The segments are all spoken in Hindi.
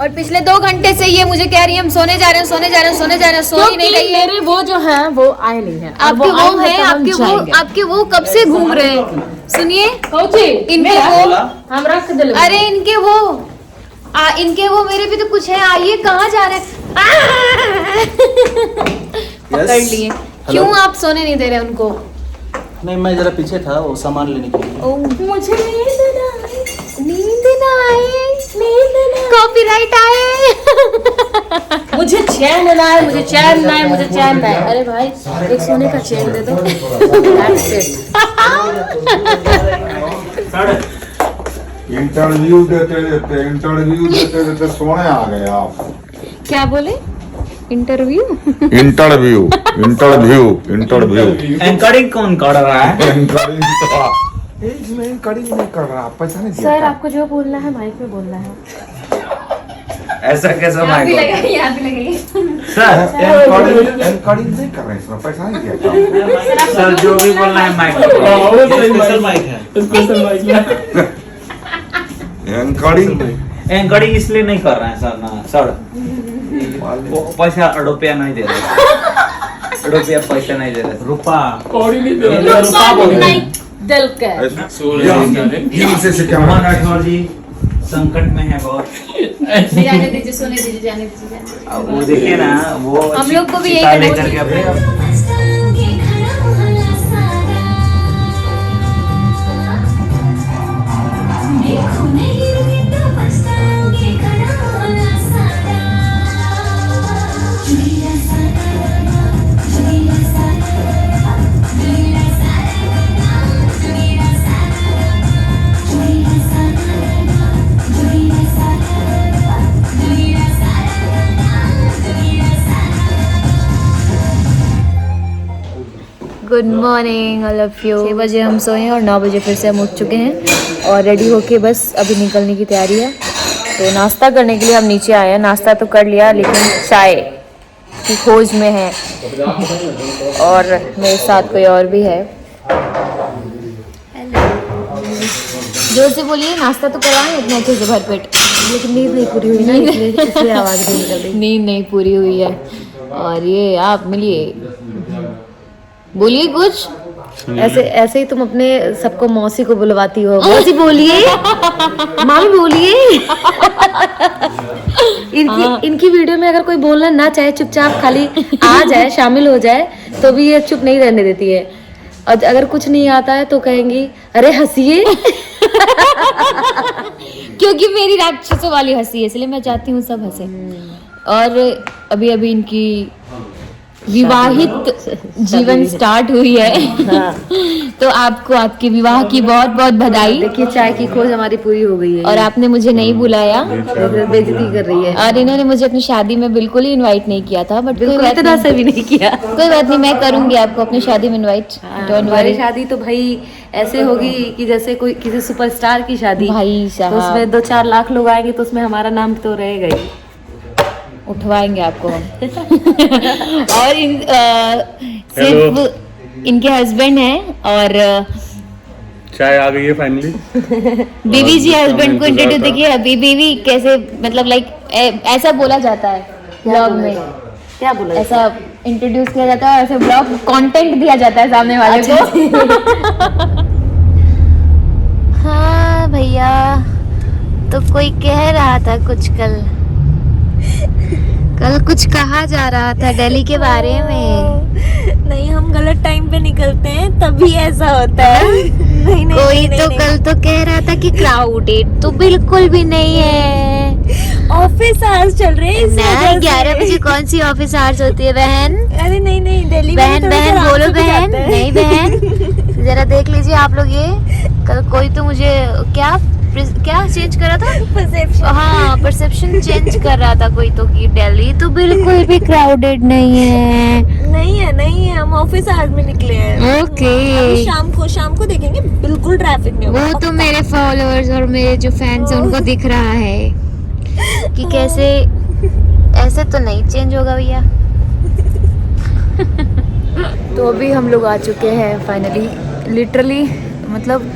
और पिछले 2 घंटे से ये मुझे कह रही है हम सोने जा रहे हैं, सोने जा रहे हैं, सोने जा रहे हैं, सो ही नहीं रही है। मेरे वो जो है वो आए नहीं है। आपके वो है, आपके वो कब से घूम रहे हैं। सुनिए इनके वो हम रख दे। अरे इनके वो मेरे भी तो कुछ है। आइए कहाँ जा रहे हैं। पकड़ लिए। क्यों आप सोने नहीं दे रहे उनको? नहीं, मैं जरा पीछे था वो सामान लेने के लिए। मुझे नींद ना आए, कॉपीराइट आए। मुझे चैन ना है, मुझे चैन ना है, मुझे चैन ना है। अरे भाई एक सोने का चैन दे दो। इंटरव्यू देते सोने आ गए आप। क्या बोले? इंटरव्यू एंकरिंग कौन कर रहा है? एंकरिंग नहीं कर रहा, पैसा नहीं दिया। सर आपको जो बोलना है माइक में बोलना है। ऐसा कैसा माइक? यहाँ पे लगे। सर एंकरिंग नहीं कर रहे, इसमें पैसा नहीं दिया। सर जो भी बोलना है माइक में। स्पेशल माइक है। एंकरिंग इसलिए नहीं कर रहे हैं सर ना सर, वो पैसा रुपया नहीं दे रहे। रुपया पैसा नहीं दे रहे। रुपा कौड़ी नहीं दे रहा। रुपा बोल रहे। दिल का राठौर जी संकट में है बहुत। जाने दीजिए, सोने दीजिए, जाने दीजिए। वो देखिए ना, वो हम लोग को भी यही चिता करना लेकर के अपने good morning all of you. 6 बजे हम सोए हैं और 9 बजे फिर से हम उठ चुके हैं और रेडी होके बस अभी निकलने की तैयारी है। तो नाश्ता करने के लिए हम नीचे आए हैं। नाश्ता तो कर लिया लेकिन चाय की खोज में है और मेरे साथ कोई और भी है। हेलो, जोर से बोलिए। नाश्ता तो करवाएं इतने अच्छे से भरपेट, लेकिन नींद नहीं पूरी हुई ना, इसलिए आवाज़ नहीं निकल रही। नींद नहीं पूरी हुई है। और ये आप मिलिए, बोलिए कुछ। ऐसे ही तुम अपने सबको मौसी को बुलवाती हो। मौसी बोलिए, मामी बोलिए। इनकी वीडियो में अगर कोई बोलना ना चाहे, चुपचाप खाली आ जाए, शामिल हो जाए, तो भी ये चुप नहीं रहने देती है। और अगर कुछ नहीं आता है तो कहेंगी अरे हंसिए। क्योंकि मेरी राक्षसों वाली हंसी है, इसलिए मैं चाहती हूँ सब हंसे। और अभी अभी इनकी विवाहित जीवन स्टार्ट हुई है। तो आपको आपके विवाह की बहुत बहुत बधाई। देखिए चाय की खोज हमारी पूरी हो गई है और आपने मुझे नहीं बुलाया, बेइज्जती कर रही है। और इन्होंने मुझे अपनी शादी में बिल्कुल ही इनवाइट नहीं किया था। बट कोई बात इतना से भी नहीं किया। कोई बात नहीं, मैं करूंगी आपको अपनी शादी में इनवाइट। हमारी शादी तो भाई ऐसे होगी कि जैसे कोई किसी सुपरस्टार की शादी। भाई तो साहब उसमें 2-4 लाख लोग आएंगे तो उसमें हमारा नाम तो रहेगा ही। उठवाएंगे आपको हम। और सिर्फ इनके हस्बैंड हैं और चाय आ गई है फाइनली। बीवी जी हस्बैंड को इंट्रोड्यूस देखिए। अभी बीवी कैसे, मतलब लाइक ऐसा बोला जाता है ब्लॉग में, क्या बोला ऐसा इंट्रोड्यूस किया जाता है, ऐसे ब्लॉग कंटेंट दिया जाता है सामने वाले को। हाँ भैया, तो कोई कह रहा था कुछ कल कुछ कहा जा रहा था दिल्ली के बारे में। नहीं, हम गलत टाइम पे निकलते हैं तभी ऐसा होता है। नहीं, कोई तो कल तो कह रहा था कि क्राउडेड, तो बिल्कुल भी नहीं है। ऑफिस आवर्स चल रहे हैं। 11 बजे कौन सी ऑफिस आवर्स होती है बहन? अरे नहीं दिल्ली में बहन बोलो बहन। नहीं बहन, जरा देख लीजिए आप लोग ये। कल कोई तो मुझे क्या चेंज कर रहा था? परसेप्शन। हाँ, परसेप्शन चेंज कर रहा था कोई तो कि दिल्ली तो बिल्कुल भी क्राउडेड नहीं है। नहीं है, हम ऑफिस आवर्स में निकले हैं। ओके, शाम को देखेंगे, बिल्कुल ट्रैफिक नहीं होगा। वो तो मेरे फॉलोअर्स और मेरे जो फैंस हैं उनको दिख रहा है कि कैसे, ऐसे तो नहीं चेंज होगा भैया। तो अभी हम लोग आ चुके हैं फाइनली, लिटरली मतलब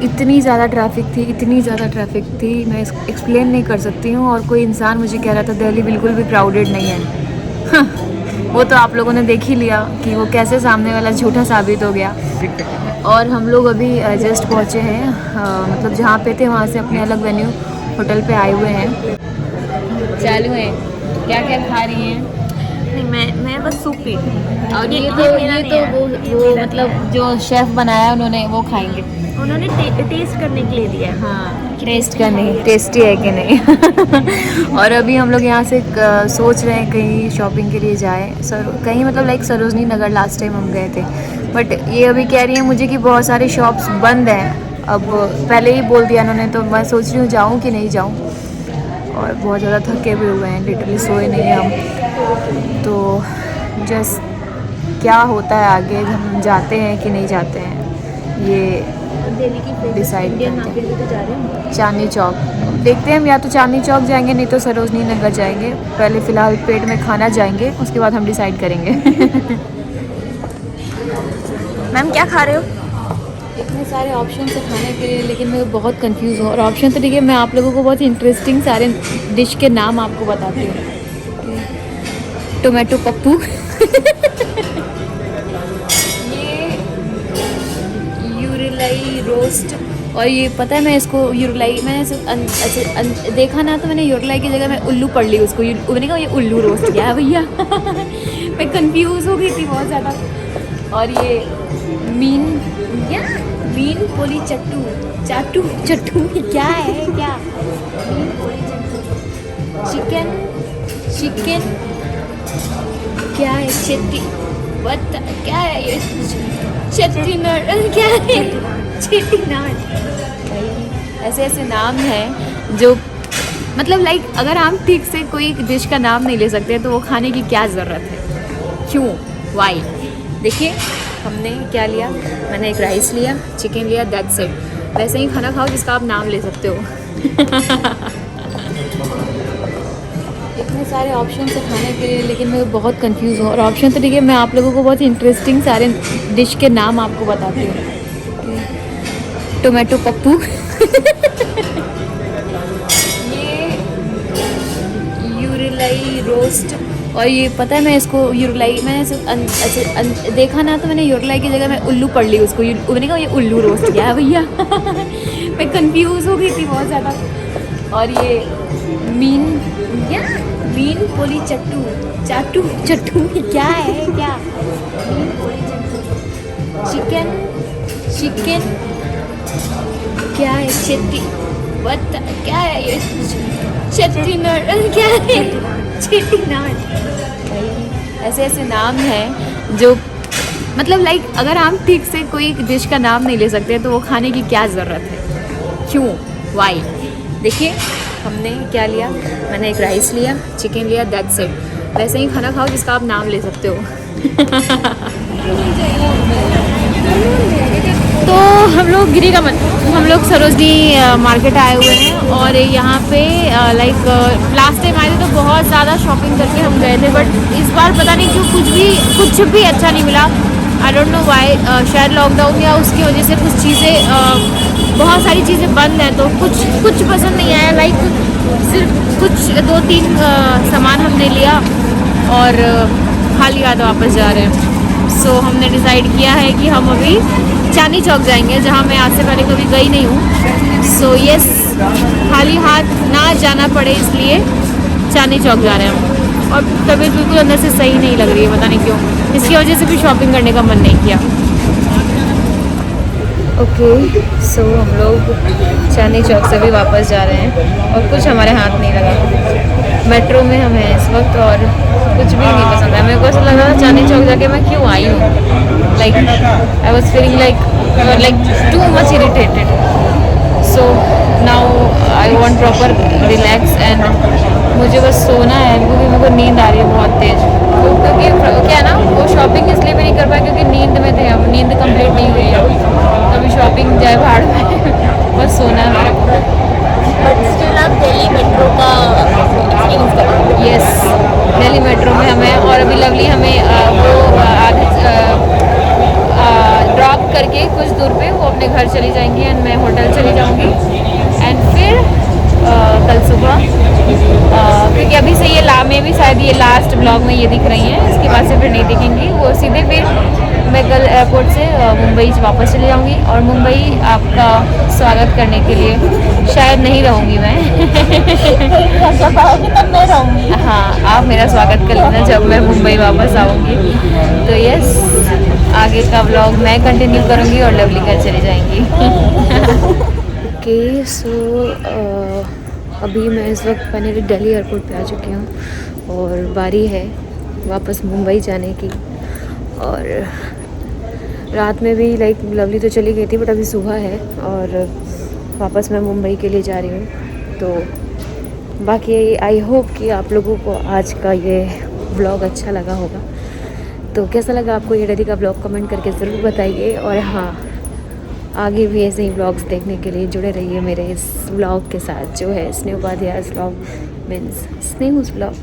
इतनी ज़्यादा ट्रैफिक थी, मैं एक्सप्लेन नहीं कर सकती हूँ। और कोई इंसान मुझे कह रहा था दिल्ली बिल्कुल भी क्राउडेड नहीं है। हाँ, वो तो आप लोगों ने देख ही लिया कि वो कैसे सामने वाला झूठा साबित हो गया। और हम लोग अभी जस्ट पहुँचे हैं, मतलब जहाँ पे थे वहाँ से अपने अलग वेन्यू होटल पे आए हुए हैं। चालू है, क्या क्या खा रही हैं? नहीं, मैं बस सूप पी रही हूँ। और ये मेरा नहीं तो है, वो मेरा मतलब नहीं है। जो शेफ बनाया उन्होंने वो खाएंगे। उन्होंने टेस्ट करने के लिए दिया है। हाँ, टेस्ट का नहीं, टेस्टी है कि नहीं। और अभी हम लोग यहाँ से सोच रहे हैं कहीं शॉपिंग के लिए जाए, कहीं मतलब like Sarojini Nagar last time हम गए थे। बट ये अभी कह रही है मुझे कि बहुत सारे शॉप्स बंद हैं। अब पहले ही बोल दिया उन्होंने, तो मैं सोच रही हूँ जाऊँ कि नहीं जाऊँ। और बहुत ज़्यादा थके भी हुए हैं, लिटरली सोए नहीं हैं हम। तो जस्ट क्या होता है आगे, हम जाते हैं कि नहीं जाते हैं, ये डिसाइड करते हैं। चांदनी चौक देखते हैं हम, या तो चांदनी चौक जाएंगे नहीं तो सरोजनी नगर जाएंगे। पहले फ़िलहाल पेट में खाना जाएंगे, उसके बाद हम डिसाइड करेंगे। मैम क्या खा रहे हो? इतने सारे ऑप्शन है खाने के लिए, लेकिन मैं बहुत कंफ्यूज हूँ। और ऑप्शन तो ठीक है, मैं आप लोगों को बहुत इंटरेस्टिंग सारे डिश के नाम आपको बताती हूँ। टोमेटो पप्पू, ये यूरिलाई रोस्ट। और ये पता है मैं इसको यूरिलाई, मैंने ऐसे देखा ना, तो मैंने यूरिलाई की जगह मैं उल्लू पढ़ ली उसको। मैंने कहा ये उल्लू रोस्ट क्या है भैया। मैं कंफ्यूज हो गई थी बहुत ज़्यादा। और ये मीन पोली चट्टू क्या है, क्या मीन पोली चट्टू, चिकन क्या है, क्या है ये, चेट्टीनाड क्या है, चेट्टीनाड। ऐसे नाम हैं जो मतलब लाइक अगर हम ठीक से कोई डिश का नाम नहीं ले सकते तो वो खाने की क्या ज़रूरत है, क्यों, वाई। देखिए हमने क्या लिया, मैंने एक राइस लिया, चिकन लिया, दैट्स इट। वैसे ही खाना खाओ जिसका आप नाम ले सकते हो। इतने सारे ऑप्शन है खाने के लिए, लेकिन मैं बहुत कंफ्यूज हूँ। और ऑप्शन तो ठीक है, मैं आप लोगों को बहुत इंटरेस्टिंग सारे डिश के नाम आपको बताती हूँ। टोमेटो पप्पू, ये यूरिलाई रोस्ट। और ये पता है मैं इसको यूरिलाई, मैंने ऐसे देखा ना, तो मैंने यूरिलाई की जगह मैं उल्लू पढ़ ली उसको। मैंने कहा ये उल्लू रोस्ट क्या है भैया। मैं कंफ्यूज हो गई थी बहुत ज़्यादा। और ये मीन पोली चट्टू क्या है, क्या मीन पोली चट्टू, चिकन क्या है, क्या है ये, चेट्टीनाड क्या है, चेट्टीनाड। ऐसे नाम हैं जो मतलब लाइक अगर हम ठीक से कोई डिश का नाम नहीं ले सकते तो वो खाने की क्या ज़रूरत है, क्यों, वाई। देखिए हमने क्या लिया, मैंने एक राइस लिया, चिकन लिया, दैट्स इट। वैसे ही खाना खाओ जिसका आप नाम ले सकते हो। तो हम लोग सरोजनी मार्केट आए हुए हैं। और यहाँ पे लाइक लास्ट टाइम आए थे तो बहुत ज़्यादा शॉपिंग करके हम गए थे, बट इस बार पता नहीं क्यों कुछ भी अच्छा नहीं मिला। आई डोंट नो वाई, शायद लॉकडाउन या उसकी वजह से कुछ चीज़ें, बहुत सारी चीज़ें बंद हैं तो कुछ पसंद नहीं आया। लाइक सिर्फ कुछ 2-3 सामान हमने लिया और खाली हाथ वापस जा रहे हैं। सो हमने डिसाइड किया है कि हम अभी चांदनी चौक जाएंगे, जहाँ मैं आज से पहले कभी गई नहीं हूँ। सो यस, खाली हाथ ना जाना पड़े इसलिए चांदनी चौक जा रहे हैं हम। और तबीयत बिल्कुल अंदर से सही नहीं लग रही है, पता नहीं क्यों, इसकी वजह से भी शॉपिंग करने का मन नहीं किया। ओके, सो हम लोग चांदनी चौक से भी वापस जा रहे हैं और कुछ हमारे हाथ नहीं लगा। मेट्रो में हम हैं इस वक्त और कुछ भी नहीं पसंद है। मेरे को ऐसा लग रहा था चांदनी चौक जाके मैं क्यों आई हूँ। Like I was feeling like too much irritated. So now I want proper relax and मुझे बस सोना है, क्योंकि मेरे को नींद आ रही है बहुत तेज़। क्योंकि क्या है ना, वो शॉपिंग इसलिए भी नहीं कर पाए क्योंकि नींद में थे हम, नींद कंप्लीट नहीं हुई है। अभी शॉपिंग जाए भाड़ में, बस सोना है मेरे को। बट स्टिल आप दिल्ली मेट्रो का एक्सपीरियंस करेंगे। यस, दिल्ली मेट्रो में हमें, और अभी लवली हमें वो आगे ड्रॉप करके कुछ दूर पे वो अपने घर चली जाएंगी एंड मैं होटल चली जाऊंगी एंड फिर कल सुबह क्योंकि अभी से ये में भी शायद ये लास्ट ब्लॉग में ये दिख रही हैं, इसके बाद से फिर नहीं दिखेंगी वो सीधे। फिर मैं कल एयरपोर्ट से मुंबई वापस चली जाऊंगी और मुंबई आपका स्वागत करने के लिए शायद नहीं रहूंगी मैं तब मैं रहूंगी। हाँ, आप मेरा स्वागत कर लेना जब मैं मुंबई वापस आऊँगी। तो यस, आगे का व्लॉग मैं कंटिन्यू करूँगी और लवली घर चली जाएंगी। ओके सो अभी मैं इस वक्त फाइनली दिल्ली एयरपोर्ट पे आ चुकी हूँ और बारी है वापस मुंबई जाने की। और रात में भी लवली तो चली गई थी बट अभी सुबह है और वापस मैं मुंबई के लिए जा रही हूँ। तो बाकी आई होप कि आप लोगों को आज का ये व्लॉग अच्छा लगा होगा। तो कैसा लगा आपको ये दिल्ली का व्लॉग कमेंट करके ज़रूर बताइए। और हाँ, आगे भी ऐसे ही व्लॉग्स देखने के लिए जुड़े रहिए मेरे इस व्लॉग के साथ जो है स्नेह उपाध्याय व्लॉग मीन्स स्नेहूज़ व्लॉग।